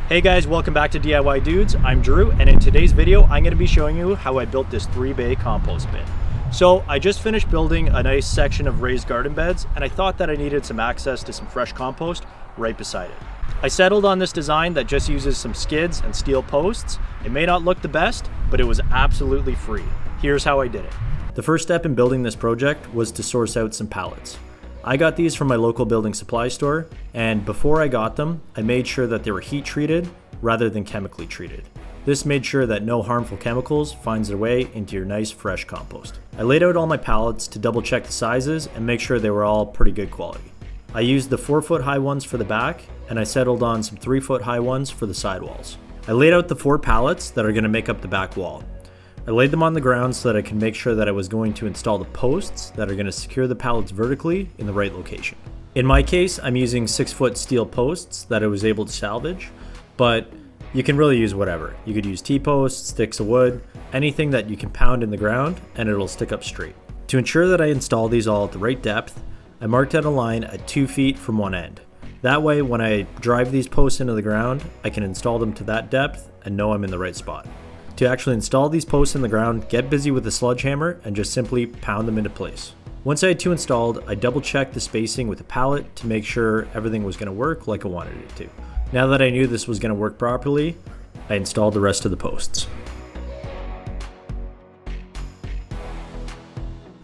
Hey guys, welcome back to DIY Dudes. I'm Drew, and in today's video, I'm going to be showing you how I built this 3-bay compost bin. So I just finished building a nice section of raised garden beds, and I thought that I needed some access to some fresh compost right beside it. I settled on this design that just uses some skids and steel posts. It may not look the best, but it was absolutely free. Here's how I did it. The first step in building this project was to source out some pallets. I got these from my local building supply store, and before I got them, I made sure that they were heat treated rather than chemically treated. This made sure that no harmful chemicals finds their way into your nice fresh compost. I laid out all my pallets to double check the sizes and make sure they were all pretty good quality. I used the 4-foot high ones for the back, and I settled on some 3-foot high ones for the sidewalls. I laid out the 4 pallets that are going to make up the back wall. I laid them on the ground so that I can make sure that I was going to install the posts that are going to secure the pallets vertically in the right location. In my case, I'm using 6-foot steel posts that I was able to salvage, but you can really use whatever. You could use T-posts, sticks of wood, anything that you can pound in the ground and it'll stick up straight. To ensure that I install these all at the right depth, I marked out a line at 2 feet from one end. That way, when I drive these posts into the ground, I can install them to that depth and know I'm in the right spot. To actually install these posts in the ground, get busy with the Sledge Hammer and just simply pound them into place. Once I had 2 installed, I double checked the spacing with a pallet to make sure everything was going to work like I wanted it to. Now that I knew this was going to work properly, I installed the rest of the posts.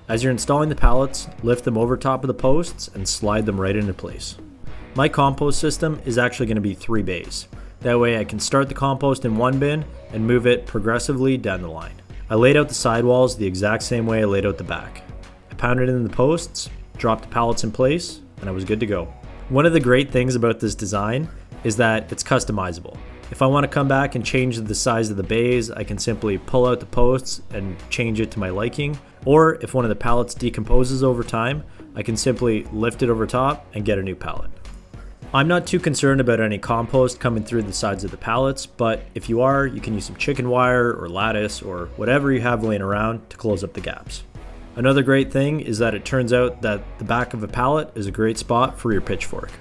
As you're installing the pallets, lift them over top of the posts and slide them right into place. My compost system is actually going to be 3 bays. That way I can start the compost in one bin and move it progressively down the line. I laid out the sidewalls the exact same way I laid out the back. I pounded in the posts, dropped the pallets in place, and I was good to go. One of the great things about this design is that it's customizable. If I want to come back and change the size of the bays, I can simply pull out the posts and change it to my liking. Or if one of the pallets decomposes over time, I can simply lift it over top and get a new pallet. I'm not too concerned about any compost coming through the sides of the pallets, but if you are, you can use some chicken wire or lattice or whatever you have laying around to close up the gaps. Another great thing is that it turns out that the back of a pallet is a great spot for your pitchfork.